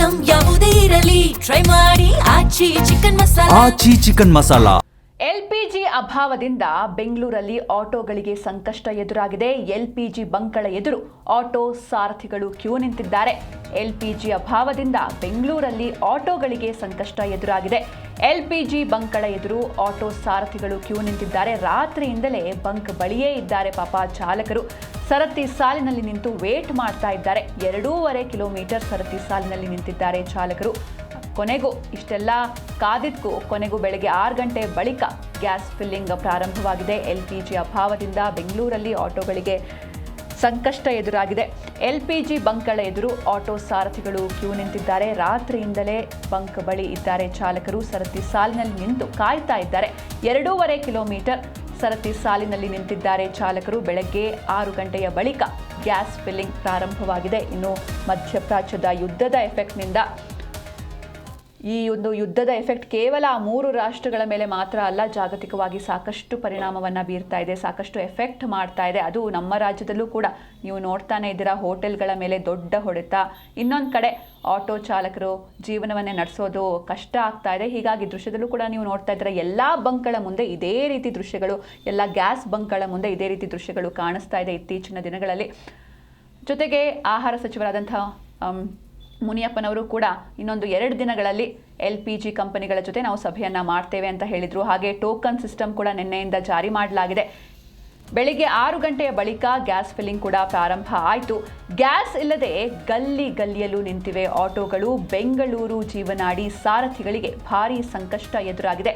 Item ಯಾವುದೇ ಇರಲಿ try ಮಾಡಿ ಆಚಿ ಚಿಕನ್ ಮಸಾಲಾ. ಎಲ್ಪಿಜಿ ಅಭಾವದಿಂದ ಬೆಂಗಳೂರಲ್ಲಿ ಆಟೋಗಳಿಗೆ ಸಂಕಷ್ಟ ಎದುರಾಗಿದೆ. ಎಲ್ಪಿಜಿ ಬಂಕ್ಗಳ ಎದುರು ಆಟೋ ಸಾರಥಿಗಳು ಕ್ಯೂ ನಿಂತಿದ್ದಾರೆ. ಎಲ್ಪಿಜಿ ಅಭಾವದಿಂದ ಬೆಂಗಳೂರಲ್ಲಿ ಆಟೋಗಳಿಗೆ ಸಂಕಷ್ಟ ಎದುರಾಗಿದೆ. ಎಲ್ಪಿಜಿ ಬಂಕ್ಗಳ ಎದುರು ಆಟೋ ಸಾರಥಿಗಳು ಕ್ಯೂ ನಿಂತಿದ್ದಾರೆ. ರಾತ್ರಿಯಿಂದಲೇ ಬಂಕ್ ಬಳಿಯೇ ಇದ್ದಾರೆ ಪಾಪ ಚಾಲಕರು. ಸರತಿ ಸಾಲಿನಲ್ಲಿ ನಿಂತು ವೇಟ್ ಮಾಡ್ತಾ ಇದ್ದಾರೆ. 2.5 ಕಿಲೋಮೀಟರ್ ಸರತಿ ಸಾಲಿನಲ್ಲಿ ನಿಂತಿದ್ದಾರೆ ಚಾಲಕರು. ಕೊನೆಗೂ ಇಷ್ಟೆಲ್ಲ ಕಾದಿದ್ದಕ್ಕೂ ಕೊನೆಗೂ ಬೆಳಗ್ಗೆ 6 ಗಂಟೆ ಬಳಿಕ ಗ್ಯಾಸ್ ಫಿಲ್ಲಿಂಗ್ ಪ್ರಾರಂಭವಾಗಿದೆ. ಎಲ್ಪಿಜಿ ಅಭಾವದಿಂದ ಬೆಂಗಳೂರಲ್ಲಿ ಆಟೋಗಳಿಗೆ ಸಂಕಷ್ಟ ಎದುರಾಗಿದೆ. ಎಲ್ಪಿಜಿ ಬಂಕ್ಗಳ ಎದುರು ಆಟೋ ಸಾರಥಿಗಳು ಕ್ಯೂ ನಿಂತಿದ್ದಾರೆ. ರಾತ್ರಿಯಿಂದಲೇ ಬಂಕ್ ಬಳಿ ಇದ್ದಾರೆ ಚಾಲಕರು. ಸರತಿ ಸಾಲಿನಲ್ಲಿ ನಿಂತು ಕಾಯ್ತಾ ಇದ್ದಾರೆ. 2.5 ಕಿಲೋಮೀಟರ್ ಸರತಿ ಸಾಲಿನಲ್ಲಿ ನಿಂತಿದ್ದಾರೆ ಚಾಲಕರು. ಬೆಳಗ್ಗೆ 6 ಗಂಟೆಯ ಬಳಿಕ ಗ್ಯಾಸ್ ಫಿಲ್ಲಿಂಗ್ ಪ್ರಾರಂಭವಾಗಿದೆ. ಇನ್ನು ಮಧ್ಯಪ್ರಾಚ್ಯದ ಯುದ್ಧದ ಎಫೆಕ್ಟ್ನಿಂದ ಈ ಒಂದು ಯುದ್ಧದ ಎಫೆಕ್ಟ್ ಕೇವಲ 3 ರಾಷ್ಟ್ರಗಳ ಮೇಲೆ ಮಾತ್ರ ಅಲ್ಲ, ಜಾಗತಿಕವಾಗಿ ಸಾಕಷ್ಟು ಪರಿಣಾಮವನ್ನು ಬೀರ್ತಾ ಇದೆ, ಸಾಕಷ್ಟು ಎಫೆಕ್ಟ್ ಮಾಡ್ತಾ ಇದೆ. ಅದು ನಮ್ಮ ರಾಜ್ಯದಲ್ಲೂ ಕೂಡ ನೀವು ನೋಡ್ತಾನೆ ಇದ್ದೀರಾ, ಹೋಟೆಲ್ಗಳ ಮೇಲೆ ದೊಡ್ಡ ಹೊಡೆತ. ಇನ್ನೊಂದು ಕಡೆ ಆಟೋ ಚಾಲಕರು ಜೀವನವನ್ನೇ ನಡೆಸೋದು ಕಷ್ಟ ಆಗ್ತಾ ಇದೆ. ಹೀಗಾಗಿ ದೃಶ್ಯದಲ್ಲೂ ಕೂಡ ನೀವು ನೋಡ್ತಾ ಇದ್ದೀರಾ, ಎಲ್ಲ ಬಂಕ್ಗಳ ಮುಂದೆ ಇದೇ ರೀತಿ ದೃಶ್ಯಗಳು, ಎಲ್ಲ ಗ್ಯಾಸ್ ಬಂಕ್ಗಳ ಮುಂದೆ ಇದೇ ರೀತಿ ದೃಶ್ಯಗಳು ಕಾಣಿಸ್ತಾ ಇದೆ ಇತ್ತೀಚಿನ ದಿನಗಳಲ್ಲಿ. ಜೊತೆಗೆ ಆಹಾರ ಸಚಿವರಾದಂತಹ ಮುನಿಯಪ್ಪನವರು ಕೂಡ ಇನ್ನೊಂದು 2 ದಿನಗಳಲ್ಲಿ LPG ಕಂಪನಿಗಳ ಜೊತೆ ನಾವು ಸಭೆಯನ್ನು ಮಾಡ್ತೇವೆ ಅಂತ ಹೇಳಿದರು. ಹಾಗೆ ಟೋಕನ್ ಸಿಸ್ಟಮ್ ಕೂಡ ನಿನ್ನೆಯಿಂದ ಜಾರಿ ಮಾಡಲಾಗಿದೆ. ಬೆಳಿಗ್ಗೆ 6 ಗಂಟೆಯ ಬಳಿಕ ಗ್ಯಾಸ್ ಫಿಲ್ಲಿಂಗ್ ಕೂಡ ಪ್ರಾರಂಭ ಆಯಿತು. ಗ್ಯಾಸ್ ಇಲ್ಲದೆ ಗಲ್ಲಿಯಲ್ಲೂ ನಿಂತಿವೆ ಆಟೋಗಳು. ಬೆಂಗಳೂರು ಜೀವನಾಡಿ ಸಾರಥಿಗಳಿಗೆ ಭಾರೀ ಸಂಕಷ್ಟ ಎದುರಾಗಿದೆ.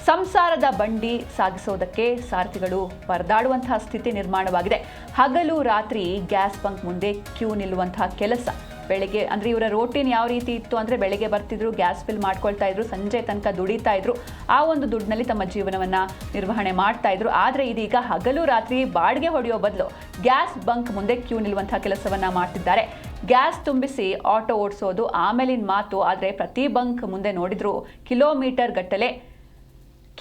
ಸಂಸಾರದ ಬಂಡಿ ಸಾಗಿಸೋದಕ್ಕೆ ಸಾರಥಿಗಳು ಪರದಾಡುವಂತಹ ಸ್ಥಿತಿ ನಿರ್ಮಾಣವಾಗಿದೆ. ಹಗಲು ರಾತ್ರಿ ಗ್ಯಾಸ್ ಬಂಕ್ ಮುಂದೆ ಕ್ಯೂ ನಿಲ್ಲುವಂತಹ ಕೆಲಸ. ಬೆಳಗ್ಗೆ ಅಂದರೆ ಇವರ ರೋಟೀನ್ ಯಾವ ರೀತಿ ಇತ್ತು ಅಂದರೆ, ಬೆಳಗ್ಗೆ ಬರ್ತಿದ್ರು, ಗ್ಯಾಸ್ ಫಿಲ್ ಮಾಡ್ಕೊಳ್ತಾ ಇದ್ರು, ಸಂಜೆ ತನಕ ದುಡಿತಾ ಇದ್ರು. ಆ ಒಂದು ದುಡ್ಡಿನಲ್ಲಿ ತಮ್ಮ ಜೀವನವನ್ನು ನಿರ್ವಹಣೆ ಮಾಡ್ತಾ ಇದ್ರು. ಆದರೆ ಇದೀಗ ಹಗಲು ರಾತ್ರಿ ಬಾಡಿಗೆ ಹೊಡೆಯೋ ಬದಲು ಗ್ಯಾಸ್ ಬಂಕ್ ಮುಂದೆ ಕ್ಯೂ ನಿಲ್ಲುವಂತಹ ಕೆಲಸವನ್ನು ಮಾಡ್ತಿದ್ದಾರೆ. ಗ್ಯಾಸ್ ತುಂಬಿಸಿ ಆಟೋ ಓಡಿಸೋದು ಆಮೇಲಿನ ಮಾತು. ಆದರೆ ಪ್ರತಿ ಬಂಕ್ ಮುಂದೆ ನೋಡಿದ್ರು ಕಿಲೋಮೀಟರ್ ಗಟ್ಟಲೆ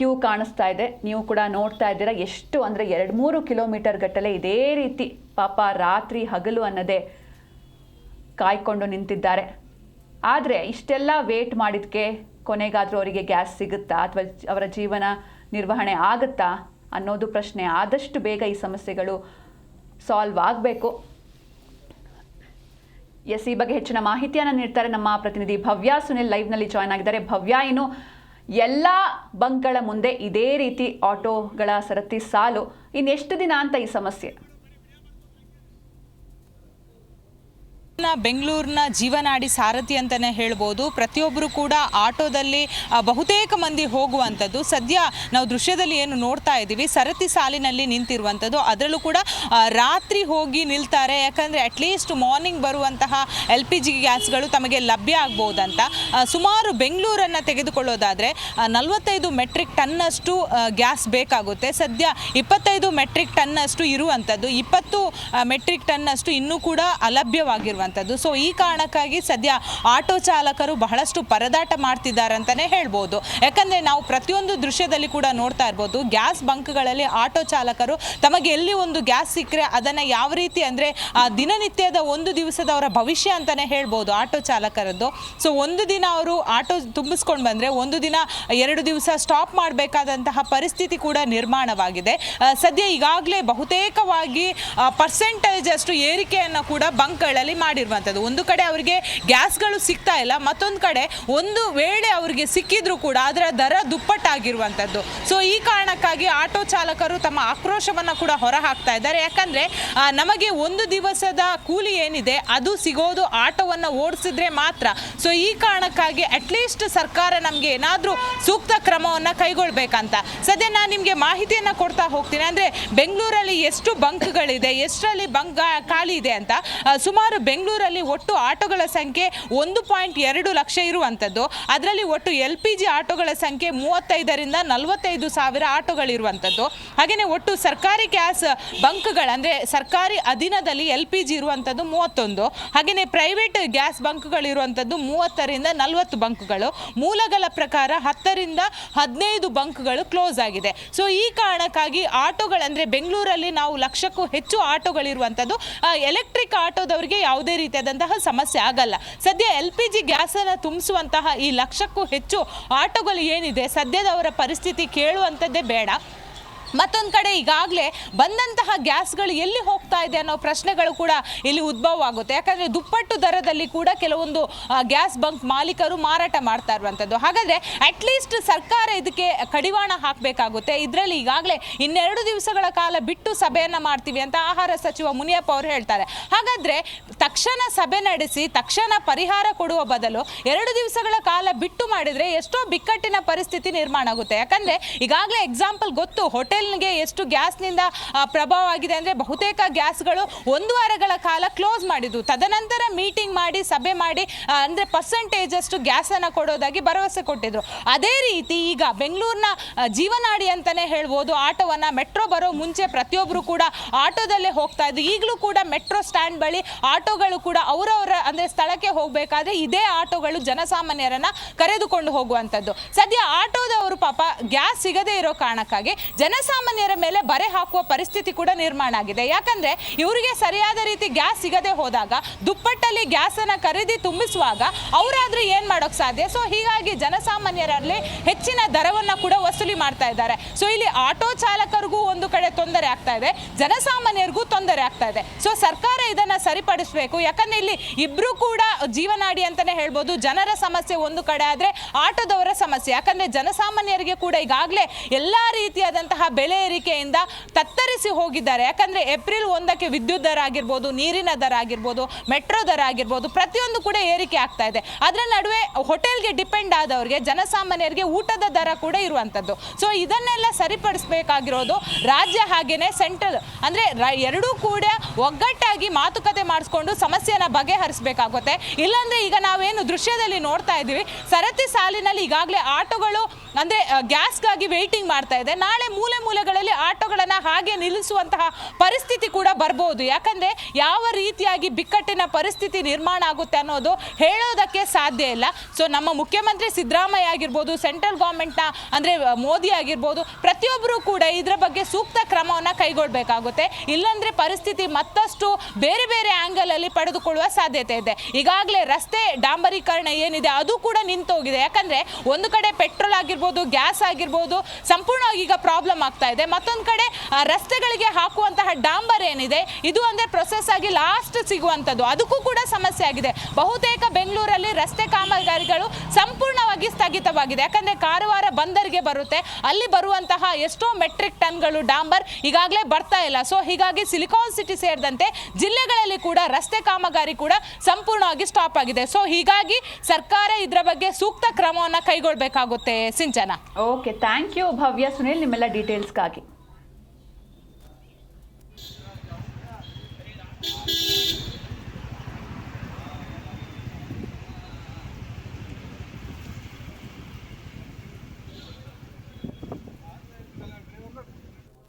ಕ್ಯೂ ಕಾಣಿಸ್ತಾ ಇದೆ. ನೀವು ಕೂಡ ನೋಡ್ತಾ ಇದ್ದೀರಾ, ಎಷ್ಟು ಅಂದರೆ 2-3 ಕಿಲೋಮೀಟರ್ ಗಟ್ಟಲೆ ಇದೇ ರೀತಿ ಪಾಪ ರಾತ್ರಿ ಹಗಲು ಅನ್ನದೇ ಕಾಯ್ಕೊಂಡು ನಿಂತಿದ್ದಾರೆ. ಆದರೆ ಇಷ್ಟೆಲ್ಲ ವೇಟ್ ಮಾಡಿದ್ದಕ್ಕೆ ಕೊನೆಗಾದರೂ ಅವರಿಗೆ ಗ್ಯಾಸ್ ಸಿಗುತ್ತಾ ಅಥವಾ ಅವರ ಜೀವನ ನಿರ್ವಹಣೆ ಆಗುತ್ತಾ ಅನ್ನೋದು ಪ್ರಶ್ನೆ. ಆದಷ್ಟು ಬೇಗ ಈ ಸಮಸ್ಯೆಗಳು ಸಾಲ್ವ್ ಆಗಬೇಕು. ಈ ಬಗ್ಗೆ ಹೆಚ್ಚಿನ ಮಾಹಿತಿಯನ್ನು ನೀಡ್ತಾರೆ ನಮ್ಮ ಪ್ರತಿನಿಧಿ ಭವ್ಯ. ಸುನಿಲ್ ಲೈವ್ನಲ್ಲಿ ಜಾಯ್ನ್ ಆಗಿದ್ದಾರೆ. ಭವ್ಯ, ಇನ್ನು ಎಲ್ಲ ಬಂಕ್ಗಳ ಮುಂದೆ ಇದೇ ರೀತಿ ಆಟೋಗಳ ಸರತಿ ಸಾಲು, ಇನ್ನೆಷ್ಟು ದಿನ ಅಂತ ಈ ಸಮಸ್ಯೆ? ಬೆಂಗಳೂರಿನ ಜೀವನಾಡಿ ಸಾರಥಿ ಅಂತಲೇ ಹೇಳ್ಬೋದು. ಪ್ರತಿಯೊಬ್ಬರು ಕೂಡ ಆಟೋದಲ್ಲಿ ಬಹುತೇಕ ಮಂದಿ ಹೋಗುವಂಥದ್ದು. ಸದ್ಯ ನಾವು ದೃಶ್ಯದಲ್ಲಿ ಏನು ನೋಡ್ತಾ ಇದ್ದೀವಿ, ಸರತಿ ಸಾಲಿನಲ್ಲಿ ನಿಂತಿರುವಂಥದ್ದು. ಅದರಲ್ಲೂ ಕೂಡ ರಾತ್ರಿ ಹೋಗಿ ನಿಲ್ತಾರೆ. ಯಾಕಂದರೆ ಅಟ್ಲೀಸ್ಟ್ ಮಾರ್ನಿಂಗ್ ಬರುವಂತಹ LPG ಗ್ಯಾಸ್ಗಳು ತಮಗೆ ಲಭ್ಯ ಆಗ್ಬೋದಂತ. ಸುಮಾರು ಬೆಂಗಳೂರನ್ನು ತೆಗೆದುಕೊಳ್ಳೋದಾದರೆ 45 ಮೆಟ್ರಿಕ್ ಟನ್ನಷ್ಟು ಗ್ಯಾಸ್ ಬೇಕಾಗುತ್ತೆ. ಸದ್ಯ 25 ಮೆಟ್ರಿಕ್ ಟನ್ನಷ್ಟು ಇರುವಂಥದ್ದು, 20 ಮೆಟ್ರಿಕ್ ಟನ್ನಷ್ಟು ಇನ್ನೂ ಕೂಡ ಅಲಭ್ಯವಾಗಿರುವಂಥದ್ದು. ಸೊ ಈ ಕಾರಣಕ್ಕಾಗಿ ಸದ್ಯ ಆಟೋ ಚಾಲಕರು ಬಹಳಷ್ಟು ಪರದಾಟ ಮಾಡ್ತಿದ್ದಾರೆ ಅಂತಲೇ ಹೇಳ್ಬೋದು. ಯಾಕಂದರೆ ನಾವು ಪ್ರತಿಯೊಂದು ದೃಶ್ಯದಲ್ಲಿ ಕೂಡ ನೋಡ್ತಾ ಇರ್ಬೋದು, ಗ್ಯಾಸ್ ಬಂಕ್ಗಳಲ್ಲಿ ಆಟೋ ಚಾಲಕರು ತಮಗೆ ಎಲ್ಲಿ ಒಂದು ಗ್ಯಾಸ್ ಸಿಕ್ಕರೆ ಅದನ್ನು ಯಾವ ರೀತಿ ಅಂದರೆ ದಿನನಿತ್ಯದ ಒಂದು ದಿವಸದ ಅವರ ಭವಿಷ್ಯ ಅಂತಲೇ ಹೇಳ್ಬೋದು ಆಟೋ ಚಾಲಕರದ್ದು. ಸೊ ಒಂದು ದಿನ ಅವರು ಆಟೋ ತುಂಬಿಸ್ಕೊಂಡು ಬಂದರೆ ಒಂದು ದಿನ 2 ದಿವಸ ಸ್ಟಾಪ್ ಮಾಡಬೇಕಾದಂತಹ ಪರಿಸ್ಥಿತಿ ಕೂಡ ನಿರ್ಮಾಣವಾಗಿದೆ. ಸದ್ಯ ಈಗಾಗಲೇ ಬಹುತೇಕವಾಗಿ ಪರ್ಸೆಂಟೇಜ್ ಅಷ್ಟು ಏರಿಕೆಯನ್ನು ಕೂಡ ಬಂಕ್ಗಳಲ್ಲಿ ಮಾಡಿರುವಂಥದ್ದು. ಒಂದು ಕಡೆ ಅವರಿಗೆ ಗ್ಯಾಸ್ಗಳು ಸಿಗ್ತಾ ಇಲ್ಲ, ಮತ್ತೊಂದು ಕಡೆ ಒಂದು ವೇಳೆ ಅವರಿಗೆ ಸಿಕ್ಕಿದ್ರೂ ಕೂಡ ಅದರ ದರ ದುಪ್ಪಟ್ಟಾಗಿರುವಂಥದ್ದು. ಸೊ ಈ ಕಾರಣಕ್ಕಾಗಿ ಆಟೋ ಚಾಲಕರು ತಮ್ಮ ಆಕ್ರೋಶವನ್ನು ಕೂಡ ಹೊರ ಹಾಕ್ತಾ ಇದ್ದಾರೆ. ಯಾಕಂದರೆ ನಮಗೆ ಒಂದು ದಿವಸದ ಕೂಲಿ ಏನಿದೆ ಅದು ಸಿಗೋದು ಆಟೋವನ್ನು ಓಡಿಸಿದ್ರೆ ಮಾತ್ರ. ಸೊ ಈ ಕಾರಣಕ್ಕಾಗಿ ಅಟ್ಲೀಸ್ಟ್ ಸರ್ಕಾರ ನಮಗೆ ಏನಾದರೂ ಸೂಕ್ತ ಕ್ರಮವನ್ನು ಕೈಗೊಳ್ಳಬೇಕಂತ ಸದ್ಯ ನಾನು ನಿಮಗೆ ಮಾಹಿತಿಯನ್ನು ಕೊಡ್ತಾ ಹೋಗ್ತೀನಿ. ಅಂದರೆ ಬೆಂಗಳೂರಲ್ಲಿ ಎಷ್ಟು ಬಂಕ್ಗಳಿದೆ, ಎಷ್ಟರಲ್ಲಿ ಬಂಕ್ ಖಾಲಿ ಇದೆ ಅಂತ. ಸುಮಾರು ಬೆಂಗಳೂರಲ್ಲಿ ಒಟ್ಟು ಆಟೋಗಳ ಸಂಖ್ಯೆ 1.2 ಲಕ್ಷ ಇರುವಂಥದ್ದು. ಅದರಲ್ಲಿ ಒಟ್ಟು LPG ಆಟೋಗಳ ಸಂಖ್ಯೆ 35ರಿಂದ 45 ಸಾವಿರ ಆಟೋಗಳಿರುವಂಥದ್ದು. ಹಾಗೆಯೇ ಒಟ್ಟು ಸರ್ಕಾರಿ ಗ್ಯಾಸ್ ಬಂಕ್ಗಳು ಅಂದರೆ ಸರ್ಕಾರಿ ಅಧೀನದಲ್ಲಿ LPG ಇರುವಂಥದ್ದು 31. ಹಾಗೆಯೇ ಪ್ರೈವೇಟ್ ಗ್ಯಾಸ್ ಬಂಕ್ಗಳಿರುವಂಥದ್ದು 30ರಿಂದ 40 ಬಂಕ್ಗಳು. ಮೂಲಗಳ ಪ್ರಕಾರ 10ರಿಂದ 15 ಬಂಕ್ಗಳು ಕ್ಲೋಸ್ ಆಗಿದೆ. ಸೊ ಈ ಕಾರಣಕ್ಕಾಗಿ ಆಟೋಗಳಂದರೆ ಬೆಂಗಳೂರಲ್ಲಿ ನಾವು ಲಕ್ಷಕ್ಕೂ ಹೆಚ್ಚು ಆಟೋಗಳಿರುವಂಥದ್ದು. ಎಲೆಕ್ಟ್ರಿಕ್ ಆಟೋದವರಿಗೆ ಯಾವುದೇ ಯಾವುದೇ ರೀತಿಯಾದಂತಹ ಸಮಸ್ಯೆ ಆಗಲ್ಲ. ಸದ್ಯ LPG ಗ್ಯಾಸನ್ನು ತುಂಬಿಸುವಂತಹ ಈ 1 ಲಕ್ಷಕ್ಕೂ ಹೆಚ್ಚು ಆಟೋಗಳು ಏನಿದೆ ಸದ್ಯದವರ ಪರಿಸ್ಥಿತಿ ಕೇಳುವಂಥದ್ದೇ ಬೇಡ. ಮತ್ತೊಂದು ಕಡೆ ಈಗಾಗಲೇ ಬಂದಂತಹ ಗ್ಯಾಸ್ಗಳು ಎಲ್ಲಿ ಹೋಗ್ತಾ ಇದೆ ಅನ್ನೋ ಪ್ರಶ್ನೆಗಳು ಕೂಡ ಇಲ್ಲಿ ಉದ್ಭವ ಆಗುತ್ತೆ. ಯಾಕಂದರೆ ದುಪ್ಪಟ್ಟು ದರದಲ್ಲಿ ಕೂಡ ಕೆಲವೊಂದು ಗ್ಯಾಸ್ ಬಂಕ್ ಮಾಲೀಕರು ಮಾರಾಟ ಮಾಡ್ತಾ ಇರುವಂಥದ್ದು. ಹಾಗಾದರೆ ಅಟ್ಲೀಸ್ಟ್ ಸರ್ಕಾರ ಇದಕ್ಕೆ ಕಡಿವಾಣ ಹಾಕಬೇಕಾಗುತ್ತೆ. ಇದರಲ್ಲಿ ಈಗಾಗಲೇ 2 ದಿವಸಗಳ ಕಾಲ ಬಿಟ್ಟು ಸಭೆಯನ್ನು ಮಾಡ್ತೀವಿ ಅಂತ ಆಹಾರ ಸಚಿವ ಮುನಿಯಪ್ಪ ಅವರು ಹೇಳ್ತಾರೆ. ಹಾಗಾದರೆ ತಕ್ಷಣ ಸಭೆ ನಡೆಸಿ ತಕ್ಷಣ ಪರಿಹಾರ ಕೊಡುವ ಬದಲು 2 ದಿವಸಗಳ ಕಾಲ ಬಿಟ್ಟು ಮಾಡಿದರೆ ಎಷ್ಟೋ ಬಿಕ್ಕಟ್ಟಿನ ಪರಿಸ್ಥಿತಿ ನಿರ್ಮಾಣ ಆಗುತ್ತೆ. ಯಾಕಂದರೆ ಈಗಾಗಲೇ ಎಕ್ಸಾಂಪಲ್ ಗೊತ್ತು, ಹೋಟೆಲ್ಗೆ ಎಷ್ಟು ಗ್ಯಾಸ್ನಿಂದ ಪ್ರಭಾವ ಆಗಿದೆ ಅಂದರೆ ಬಹುತೇಕ ಗ್ಯಾಸ್ಗಳು 1 ವಾರಗಳ ಕಾಲ ಕ್ಲೋಸ್ ಮಾಡಿದ್ದು. ತದನಂತರ ಮೀಟಿಂಗ್ ಮಾಡಿ ಸಭೆ ಮಾಡಿ ಅಂದರೆ ಪರ್ಸೆಂಟೇಜ್ ಅಷ್ಟು ಗ್ಯಾಸನ್ನು ಕೊಡೋದಾಗಿ ಭರವಸೆ ಕೊಟ್ಟಿದ್ರು. ಅದೇ ರೀತಿ ಈಗ ಬೆಂಗಳೂರಿನ ಜೀವನಾಡಿ ಅಂತಲೇ ಹೇಳ್ಬೋದು. ಆಟೋವನ್ನು ಮೆಟ್ರೋ ಬರೋ ಮುಂಚೆ ಪ್ರತಿಯೊಬ್ಬರು ಕೂಡ ಆಟೋದಲ್ಲೇ ಹೋಗ್ತಾ ಇದ್ದು. ಈಗಲೂ ಕೂಡ ಮೆಟ್ರೋ ಸ್ಟ್ಯಾಂಡ್ ಬಳಿ ಆಟೋಗಳು ಕೂಡ ಅವರವರ ಅಂದರೆ ಸ್ಥಳಕ್ಕೆ ಹೋಗಬೇಕಾದ್ರೆ ಇದೇ ಆಟೋಗಳು ಜನಸಾಮಾನ್ಯರನ್ನು ಕರೆದುಕೊಂಡು ಹೋಗುವಂಥದ್ದು. ಸದ್ಯ ಆಟೋದವರು ಪಾಪ ಗ್ಯಾಸ್ ಸಿಗದೇ ಇರೋ ಕಾರಣಕ್ಕಾಗಿ ಜನಸಾಮಾನ್ಯರ ಮೇಲೆ ಬರೆ ಹಾಕುವ ಪರಿಸ್ಥಿತಿ ಕೂಡ ನಿರ್ಮಾಣ ಆಗಿದೆ. ಯಾಕಂದರೆ ಇವರಿಗೆ ಸರಿಯಾದ ರೀತಿ ಗ್ಯಾಸ್ ಸಿಗದೆ ಹೋದಾಗ ದುಪ್ಪಟ್ಟಲ್ಲಿ ಗ್ಯಾಸನ್ನು ಖರೀದಿ ತುಂಬಿಸುವಾಗ ಅವರಾದರೂ ಏನು ಮಾಡೋಕ್ಕೆ ಸಾಧ್ಯ? ಸೊ ಹೀಗಾಗಿ ಜನಸಾಮಾನ್ಯರಲ್ಲಿ ಹೆಚ್ಚಿನ ದರವನ್ನು ಕೂಡ ವಸೂಲಿ ಮಾಡ್ತಾ ಇದ್ದಾರೆ. ಸೊ ಇಲ್ಲಿ ಆಟೋ ಚಾಲಕರಿಗೂ ಒಂದು ಕಡೆ ತೊಂದರೆ ಆಗ್ತಾ ಇದೆ, ಜನಸಾಮಾನ್ಯರಿಗೂ ತೊಂದರೆ ಆಗ್ತಾ ಇದೆ. ಸೊ ಸರ್ಕಾರ ಇದನ್ನು ಸರಿಪಡಿಸಬೇಕು. ಯಾಕಂದರೆ ಇಲ್ಲಿ ಇಬ್ಬರು ಕೂಡ ಜೀವನಾಡಿ ಅಂತಲೇ ಹೇಳ್ಬೋದು. ಜನರ ಸಮಸ್ಯೆ ಒಂದು ಕಡೆ ಆದರೆ ಆಟೋದವರ ಸಮಸ್ಯೆ. ಯಾಕಂದರೆ ಜನಸಾಮಾನ್ಯರಿಗೆ ಕೂಡ ಈಗಾಗಲೇ ಎಲ್ಲ ರೀತಿಯಾದಂತಹ ಬೆಲೆ ಏರಿಕೆಯಿಂದ ತತ್ತರಿಸಿ ಹೋಗಿದ್ದಾರೆ. ಯಾಕಂದರೆ ಏಪ್ರಿಲ್ 1ಕ್ಕೆ ವಿದ್ಯುತ್ ದರ ಆಗಿರ್ಬೋದು, ನೀರಿನ ದರ ಆಗಿರ್ಬೋದು, ಮೆಟ್ರೋ ದರ ಆಗಿರ್ಬೋದು, ಪ್ರತಿಯೊಂದು ಕೂಡ ಏರಿಕೆ ಆಗ್ತಾ ಇದೆ. ಅದರ ನಡುವೆ ಹೋಟೆಲ್ಗೆ ಡಿಪೆಂಡ್ ಆದವರಿಗೆ ಜನಸಾಮಾನ್ಯರಿಗೆ ಊಟದ ದರ ಕೂಡ ಇರುವಂಥದ್ದು. ಸೊ ಇದನ್ನೆಲ್ಲ ಸರಿಪಡಿಸಬೇಕಾಗಿರೋದು ರಾಜ್ಯ ಹಾಗೇನೆ ಸೆಂಟ್ರಲ್, ಅಂದರೆ ಎರಡೂ ಕೂಡ ಒಗ್ಗಟ್ಟಾಗಿ ಮಾತುಕತೆ ಮಾಡಿಸ್ಕೊಂಡು ಸಮಸ್ಯೆಯನ್ನು ಬಗೆಹರಿಸಬೇಕಾಗುತ್ತೆ. ಇಲ್ಲಾಂದರೆ ಈಗ ನಾವೇನು ದೃಶ್ಯದಲ್ಲಿ ನೋಡ್ತಾ ಇದ್ದೀವಿ, ಸರತಿ ಸಾಲಿನಲ್ಲಿ ಈಗಾಗಲೇ ಆಟೋಗಳು ಅಂದರೆ ಗ್ಯಾಸ್ಗಾಗಿ ವೇಟಿಂಗ್ ಮಾಡ್ತಾ ಇದೆ. ನಾಳೆ ಮೂಲೆಗಳಲ್ಲಿ ಆಟೋಗಳನ್ನು ಹಾಗೆ ನಿಲ್ಲಿಸುವಂತಹ ಪರಿಸ್ಥಿತಿ ಕೂಡ ಬರ್ಬೋದು. ಯಾಕಂದರೆ ಯಾವ ರೀತಿಯಾಗಿ ಬಿಕ್ಕಟ್ಟಿನ ಪರಿಸ್ಥಿತಿ ನಿರ್ಮಾಣ ಆಗುತ್ತೆ ಅನ್ನೋದು ಹೇಳೋದಕ್ಕೆ ಸಾಧ್ಯ ಇಲ್ಲ. ಸೊ ನಮ್ಮ ಮುಖ್ಯಮಂತ್ರಿ ಸಿದ್ದರಾಮಯ್ಯ ಆಗಿರ್ಬೋದು, ಸೆಂಟ್ರಲ್ ಗೌರ್ಮೆಂಟ್ನ ಅಂದರೆ ಮೋದಿ ಆಗಿರ್ಬೋದು, ಪ್ರತಿಯೊಬ್ಬರೂ ಕೂಡ ಇದರ ಬಗ್ಗೆ ಸೂಕ್ತ ಕ್ರಮವನ್ನು ಕೈಗೊಳ್ಳಬೇಕಾಗುತ್ತೆ. ಇಲ್ಲಾಂದರೆ ಪರಿಸ್ಥಿತಿ ಮತ್ತಷ್ಟು ಬೇರೆ ಬೇರೆ ಆ್ಯಂಗಲಲ್ಲಿ ಪಡೆದುಕೊಳ್ಳುವ ಸಾಧ್ಯತೆ ಇದೆ. ಈಗಾಗಲೇ ರಸ್ತೆ ಡಾಂಬರೀಕರಣ ಏನಿದೆ ಅದು ಕೂಡ ನಿಂತೋಗಿದೆ. ಯಾಕಂದರೆ ಒಂದು ಕಡೆ ಪೆಟ್ರೋಲ್ ಆಗಿರ್ಬೋದು, ಗ್ಯಾಸ್ ಆಗಿರ್ಬೋದು ಸಂಪೂರ್ಣವಾಗಿ ಈಗ ಪ್ರಾಬ್ಲಮ್ ಆಗ್ತಾ ಇದೆ. ಮತ್ತೊಂದು ಕಡೆ ರಸ್ತೆಗಳಿಗೆ ಹಾಕುವಂತಹ ಡಾಂಬರ್ ಏನಿದೆ ಇದು ಅಂದರೆ ಪ್ರೊಸೆಸ್ ಆಗಿ ಲಾಸ್ಟ್ ಸಿಗುವಂಥದ್ದು, ಅದಕ್ಕೂ ಕೂಡ ಸಮಸ್ಯೆ ಆಗಿದೆ. ಬಹುತೇಕ ಬೆಂಗಳೂರಲ್ಲಿ ರಸ್ತೆ ಕಾಮಗಾರಿಗಳು ಸಂಪೂರ್ಣವಾಗಿ ಸ್ಥಗಿತವಾಗಿದೆ. ಯಾಕಂದರೆ ಕಾರವಾರ ಬಂದರಿಗೆ ಬರುತ್ತೆ, ಅಲ್ಲಿ ಬರುವಂತಹ ಎಷ್ಟೋ ಮೆಟ್ರಿಕ್ ಟನ್ಗಳು ಡಾಂಬರ್ ಈಗಾಗಲೇ ಬರ್ತಾ ಇಲ್ಲ. ಸೊ ಹೀಗಾಗಿ ಸಿಲಿಕಾನ್ ಸಿಟಿ ಸೇರಿದಂತೆ ಜಿಲ್ಲೆಗಳಲ್ಲಿ ಕೂಡ ರಸ್ತೆ ಕಾಮಗಾರಿ ಕೂಡ ಸಂಪೂರ್ಣವಾಗಿ ಸ್ಟಾಪ್ ಆಗಿದೆ. ಸೊ ಹೀಗಾಗಿ ಸರ್ಕಾರ ಇದರ ಬಗ್ಗೆ ಸೂಕ್ತ ಕ್ರಮವನ್ನು ಕೈಗೊಳ್ಳಬೇಕಾಗುತ್ತೆ. ಸಿಂಚನ. ಓಕೆ, ಥ್ಯಾಂಕ್ ಯು ಭವ್ಯ. ಸುನಿಲ್, ನಿಮ್ಮೆಲ್ಲ ಡೀಟೇಲ್ಸ್ಗಾಗಿ.